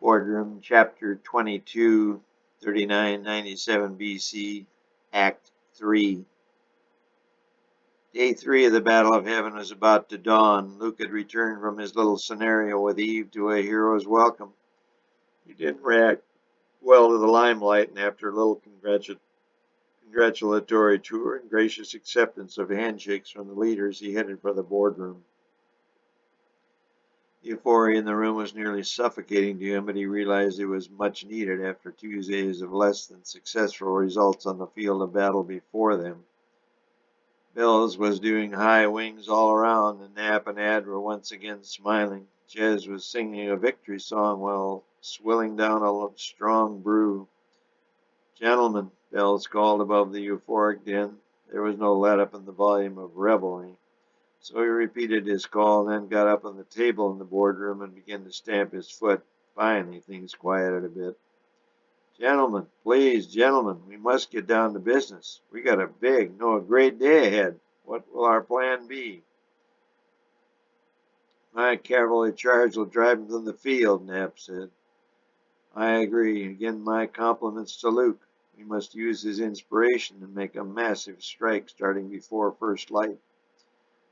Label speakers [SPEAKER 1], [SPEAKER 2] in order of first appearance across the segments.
[SPEAKER 1] Boardroom, Chapter 22, 3997 BC, Act 3. Day 3 of the Battle of Heaven was about to dawn. Luke had returned from his little scenario with Eve to a hero's welcome. He didn't react well to the limelight, and after a little congratulatory tour and gracious acceptance of handshakes from the leaders, he headed for the boardroom. The euphoria in the room was nearly suffocating to him, but he realized it was much needed after 2 days of less than successful results on the field of battle before them. Bells was doing high wings all around, and Nap and Ad were once again smiling. Jez was singing a victory song while swilling down a strong brew. "Gentlemen," Bells called above the euphoric din. There was no let-up in the volume of revelry. So he repeated his call, and then got up on the table in the boardroom and began to stamp his foot. Finally, things quieted a bit. "Gentlemen, please, gentlemen, we must get down to business. We got a great day ahead. What will our plan be?" "My cavalry charge will drive them from the field," Knapp said. "I agree. Again, my compliments to Luke. We must use his inspiration and make a massive strike starting before first light.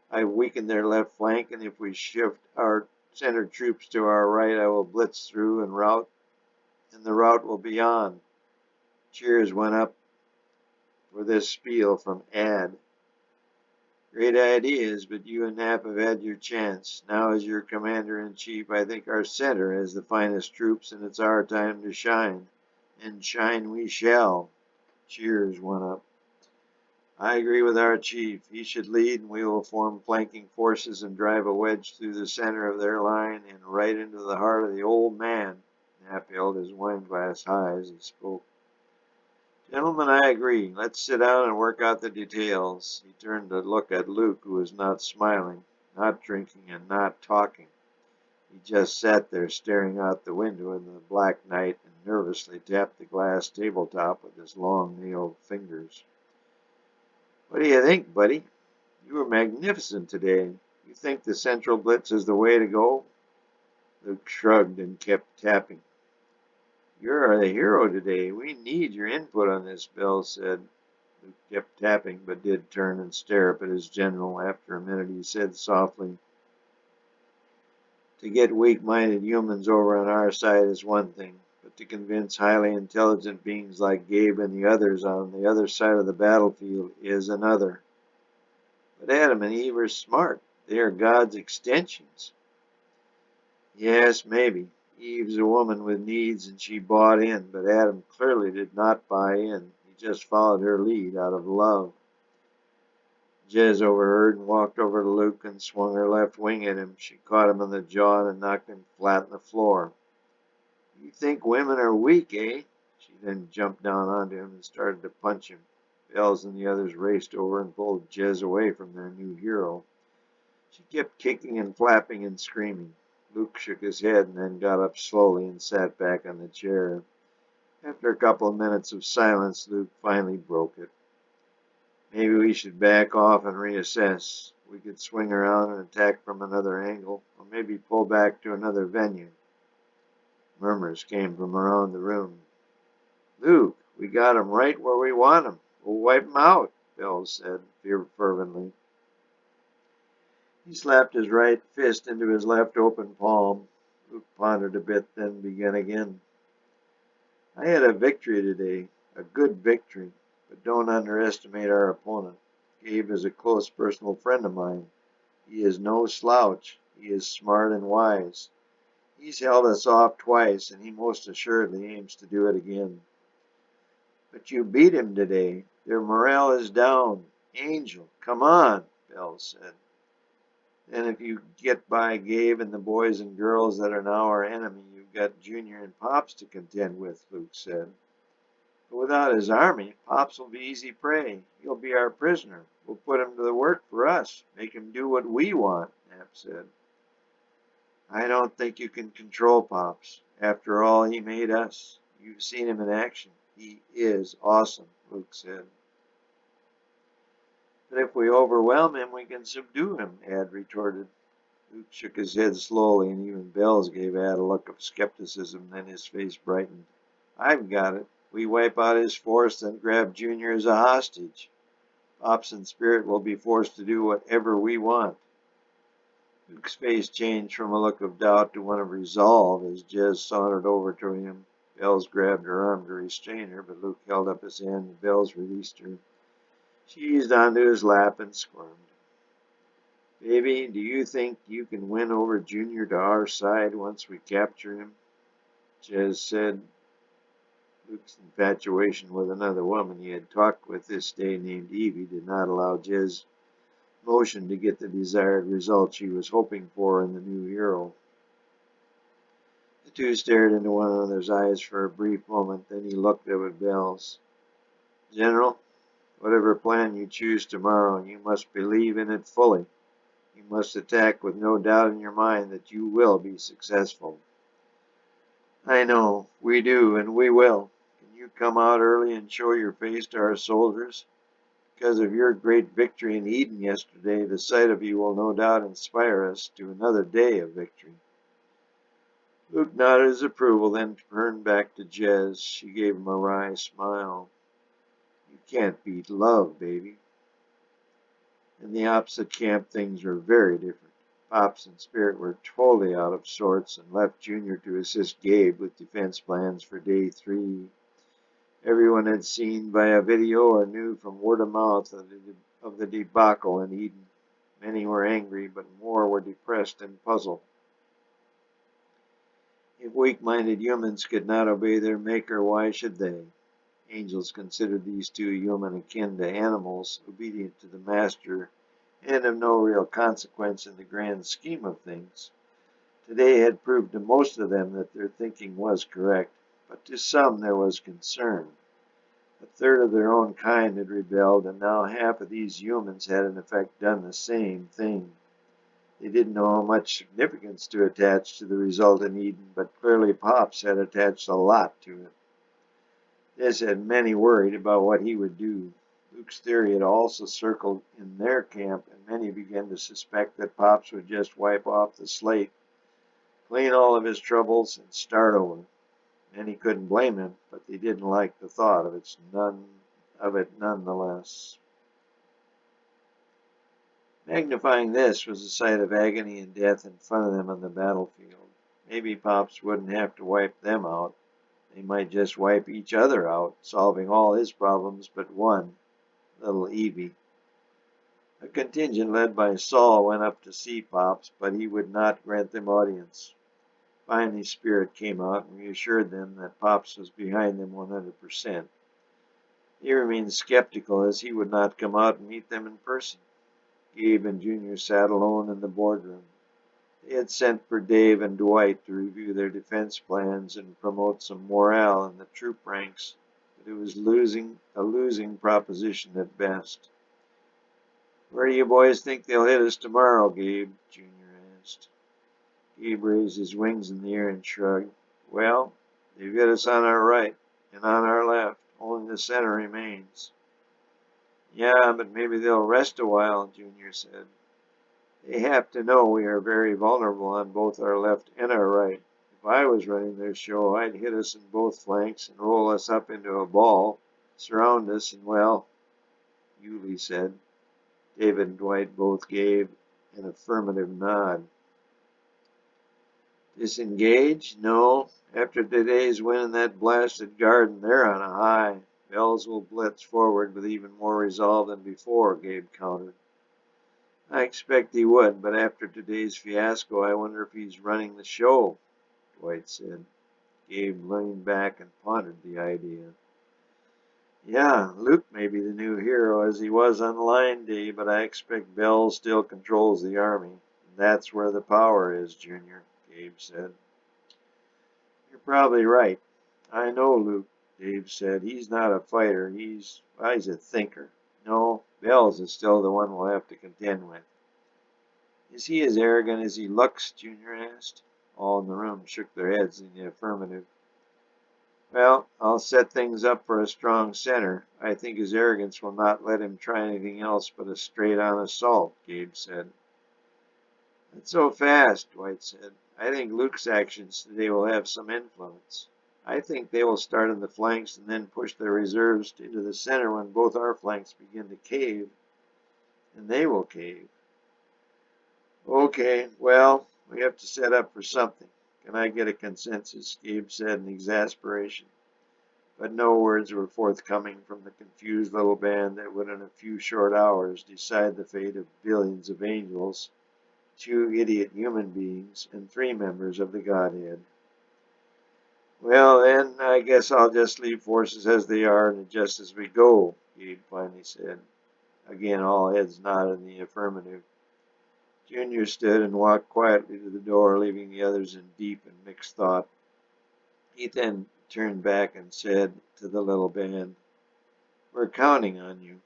[SPEAKER 1] I've weakened their left flank, and if we shift our center troops to our right, I will blitz through and the rout will be on." Cheers went up for this spiel from Ad. "Great ideas, but you and Knapp have had your chance. Now, as your commander-in-chief, I think our center has the finest troops, and it's our time to shine. And shine we shall." Cheers went up. "I agree with our chief. He should lead, and we will form flanking forces and drive a wedge through the center of their line and right into the heart of the old man." Knapp held his wineglass high as he spoke. "Gentlemen, I agree. Let's sit down and work out the details." He turned to look at Luke, who was not smiling, not drinking, and not talking. He just sat there staring out the window in the black night and nervously tapped the glass tabletop with his long-nailed fingers. "What do you think, buddy? You were magnificent today. You think the central blitz is the way to go?" Luke shrugged and kept tapping. "You're the hero today. We need your input on this," Bell said. Luke kept tapping, but did turn and stare up at his general. After a minute he said softly, "To get weak-minded humans over on our side is one thing, but to convince highly intelligent beings like Gabe and the others on the other side of the battlefield is another." "But Adam and Eve are smart. They are God's extensions." "Yes, maybe. Eve's a woman with needs, and she bought in, but Adam clearly did not buy in. He just followed her lead out of love." Jez overheard and walked over to Luke and swung her left wing at him. She caught him on the jaw and knocked him flat on the floor. "You think women are weak, eh?" She then jumped down onto him and started to punch him. Bells and the others raced over and pulled Jez away from their new hero. She kept kicking and flapping and screaming. Luke shook his head and then got up slowly and sat back on the chair. After a couple of minutes of silence, Luke finally broke it. "Maybe we should back off and reassess. We could swing around and attack from another angle, or maybe pull back to another venue." Murmurs came from around the room. "Luke, we got 'em right where we want 'em. We'll wipe 'em out," Bells said fervently. He slapped his right fist into his left open palm. Luke pondered a bit, then began again. "I had a victory today, a good victory, but don't underestimate our opponent. Gabe is a close personal friend of mine. He is no slouch. He is smart and wise. He's held us off twice, and he most assuredly aims to do it again." "But you beat him today. Their morale is down. Angel, come on," Bells said. "Then if you get by Gabe and the boys and girls that are now our enemy, you've got Junior and Pops to contend with," Luke said. "But without his army, Pops will be easy prey. He'll be our prisoner. We'll put him to the work for us, make him do what we want," Knapp said. "I don't think you can control Pops. After all, he made us. You've seen him in action. He is awesome," Luke said. "But if we overwhelm him, we can subdue him," Ad retorted. Luke shook his head slowly, and even Bells gave Ad a look of skepticism. Then his face brightened. I've got it. We wipe out his force, then grab Junior as a hostage. Pops and Spirit will be forced to do whatever we want. Luke's face changed from a look of doubt to one of resolve as Jez sauntered over to him. Bells grabbed her arm to restrain her, but Luke held up his hand and Bells released her. She eased onto his lap and squirmed. Baby, do you think you can win over Junior to our side once we capture him? Jez said. Luke's infatuation with another woman he had talked with this day named Evie did not allow Jez motion to get the desired result she was hoping for in the new hero. The two stared into one another's eyes for a brief moment, then he looked up at Bells. General, whatever plan you choose tomorrow, you must believe in it fully. You must attack with no doubt in your mind that you will be successful. I know, we do, and we will. Can you come out early and show your face to our soldiers? Because of your great victory in Eden yesterday, the sight of you will no doubt inspire us to another day of victory. Luke nodded his approval, then turned back to Jez. She gave him a wry smile. You can't beat love, baby. In the opposite camp, things were very different. Pops and Spirit were totally out of sorts and left Junior to assist Gabe with defense plans for day 3. Everyone had seen via video or knew from word of mouth of the debacle in Eden. Many were angry, but more were depressed and puzzled. If weak-minded humans could not obey their maker, why should they? Angels considered these two human akin to animals, obedient to the master, and of no real consequence in the grand scheme of things. Today had proved to most of them that their thinking was correct, but to some there was concern. A third of their own kind had rebelled, and now half of these humans had in effect done the same thing. They didn't know how much significance to attach to the result in Eden, but clearly Pops had attached a lot to it. This had many worried about what he would do. Luke's theory had also circled in their camp, and many began to suspect that Pops would just wipe off the slate, clean all of his troubles, and start over. Many couldn't blame him, but they didn't like the thought of it nonetheless. Magnifying this was the sight of agony and death in front of them on the battlefield. Maybe Pops wouldn't have to wipe them out. They might just wipe each other out, solving all his problems but one, little Evie. A contingent led by Saul went up to see Pops, but he would not grant them audience. Finally, Spirit came out and reassured them that Pops was behind them 100%. He remained skeptical as he would not come out and meet them in person. Gabe and Junior sat alone in the boardroom. They had sent for Dave and Dwight to review their defense plans and promote some morale in the troop ranks, but it was a losing proposition at best. Where do you boys think they'll hit us tomorrow, Gabe? Junior asked. Gabe raised his wings in the air and shrugged. Well, they've hit us on our right and on our left. Only the center remains. Yeah, but maybe they'll rest a while, Junior said. They have to know we are very vulnerable on both our left and our right. If I was running their show, I'd hit us in both flanks and roll us up into a ball, surround us, and well, Yulee said. David and Dwight both gave an affirmative nod. Disengage? No. After today's win in that blasted garden, they're on a high. Bells will blitz forward with even more resolve than before, Gabe countered. I expect he would, but after today's fiasco, I wonder if he's running the show, Dwight said. Gabe leaned back and pondered the idea. Yeah, Luke may be the new hero as he was on Line Day, but I expect Bell still controls the army. And that's where the power is, Junior, Gabe said. You're probably right. I know Luke, Dave said. He's not a fighter. He's a thinker. No, Bells is still the one we'll have to contend with. Is he as arrogant as he looks? Junior asked. All in the room shook their heads in the affirmative. Well, I'll set things up for a strong center. I think his arrogance will not let him try anything else but a straight-on assault, Gabe said. Not so fast, Dwight said. I think Luke's actions today will have some influence. I think they will start on the flanks and then push their reserves into the center when both our flanks begin to cave, and they will cave. Okay, well, we have to set up for something. Can I get a consensus? Gabe said in exasperation. But no words were forthcoming from the confused little band that would in a few short hours decide the fate of billions of angels, 2 idiot human beings, and 3 members of the Godhead. Well, then, I guess I'll just leave forces as they are and adjust as we go, Gabe finally said. Again, all heads nodded in the affirmative. Junior stood and walked quietly to the door, leaving the others in deep and mixed thought. He then turned back and said to the little band, "We're counting on you."